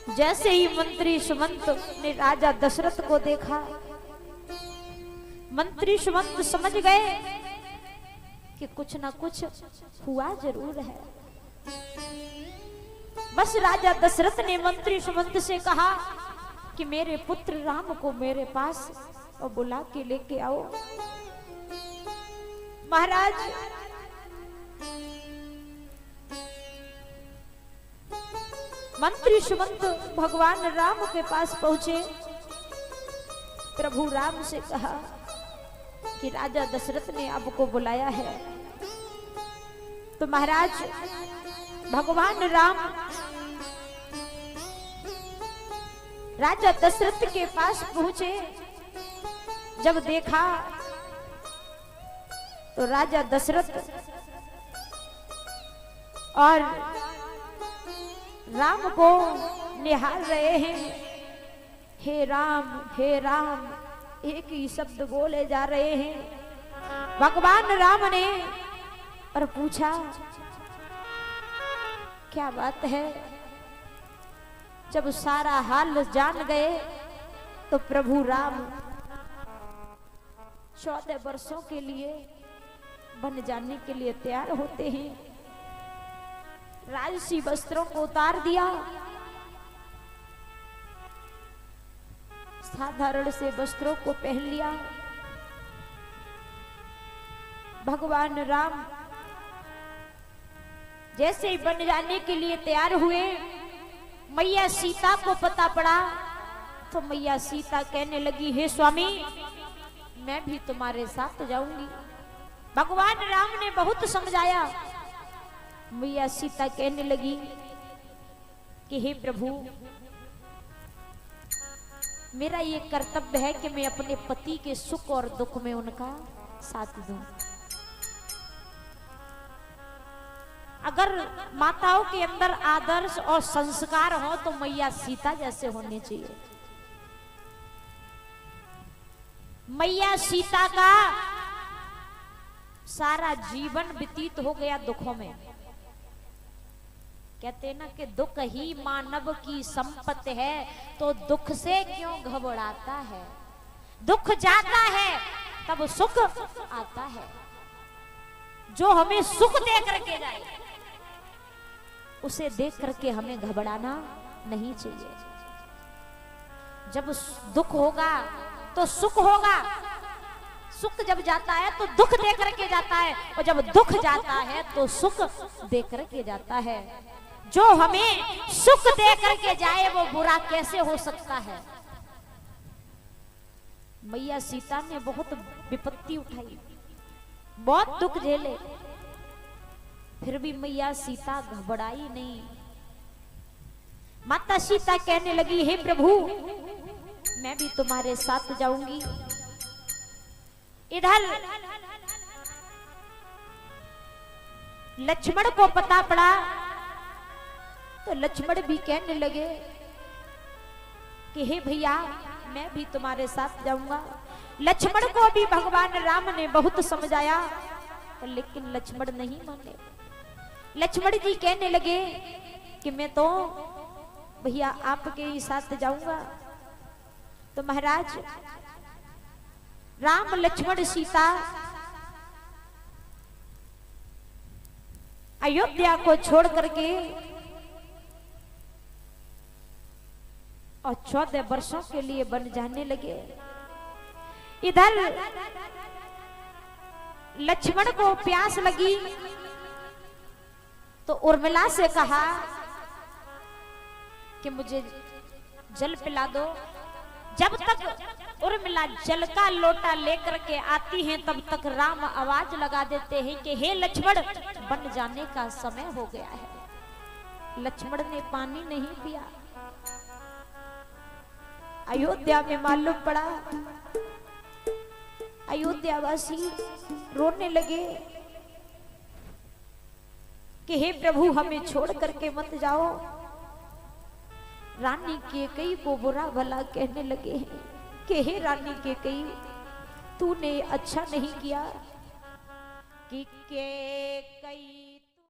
जैसे ही मंत्री सुमंत ने राजा दशरथ को देखा, मंत्री सुमंत समझ गए कि कुछ ना कुछ हुआ जरूर है। बस राजा दशरथ ने मंत्री सुमंत से कहा कि मेरे पुत्र राम को मेरे पास और बुला के लेके आओ। महाराज मंत्री सुमंत भगवान राम के पास पहुंचे, प्रभु राम से कहा कि राजा दशरथ ने आपको बुलाया है। तो महाराज भगवान राम राजा दशरथ के पास पहुंचे, जब देखा तो राजा दशरथ और राम को निहार रहे हैं। हे राम एक ही शब्द बोले जा रहे हैं। भगवान राम ने और पूछा क्या बात है। जब सारा हाल जान गए तो प्रभु राम 14 वर्षों के लिए बन जाने के लिए तैयार होते हैं। राजसी वस्त्रों को उतार दिया, साधारण से वस्त्रों को पहन लिया। भगवान राम जैसे ही बन जाने के लिए तैयार हुए, मैया सीता को पता पड़ा तो मैया सीता कहने लगी, हे स्वामी मैं भी तुम्हारे साथ जाऊंगी। भगवान राम ने बहुत समझाया। मैया सीता कहने लगी कि हे प्रभु मेरा ये कर्तव्य है कि मैं अपने पति के सुख और दुख में उनका साथ दूं। अगर माताओं के अंदर आदर्श और संस्कार हो तो मैया सीता जैसे होने चाहिए। मैया सीता का सारा जीवन व्यतीत हो गया दुखों में। कहते ना कि दुख ही मानव की संपत्ति है, तो दुख से क्यों घबराता है। दुख जाता है तब सुख आता है। जो हमें सुख दे करके जाए उसे देख करके हमें घबराना नहीं चाहिए। जब दुख होगा तो सुख होगा। सुख जब जाता है तो दुख दे करके जाता है, और जब दुख जाता है तो सुख दे करके जाता है। जो हमें सुख दे करके जाए वो बुरा कैसे हो सकता है। मैया सीता ने बहुत विपत्ति उठाई, बहुत दुख झेले, फिर भी मैया सीता घबराई नहीं। माता सीता कहने लगी, हे प्रभु मैं भी तुम्हारे साथ जाऊंगी। इधर लक्ष्मण को पता पड़ा तो लक्ष्मण भी कहने लगे कि हे भैया मैं भी तुम्हारे साथ जाऊंगा। लक्ष्मण को भी भगवान राम ने बहुत समझाया, लेकिन लक्ष्मण नहीं माने। लक्ष्मण जी कहने लगे कि मैं तो भैया आपके ही साथ जाऊंगा। तो महाराज राम लक्ष्मण सीता अयोध्या को छोड़ करके और 14 वर्षों के लिए बन जाने लगे। इधर लक्ष्मण को प्यास लगी तो उर्मिला से कहा कि मुझे जल पिला दो। जब तक उर्मिला जल का लोटा लेकर के आती हैं तब तक राम आवाज लगा देते हैं कि हे लक्ष्मण बन जाने का समय हो गया है। लक्ष्मण ने पानी नहीं पिया। अयोध्या में मालूम पड़ा, अयोध्यावासी रोने लगे कि हे प्रभु हमें छोड़ करके मत जाओ। रानी कैकेयी को बुरा भला कहने लगे हैं कि हे रानी कैकेयी तूने अच्छा नहीं किया कि कैकेयी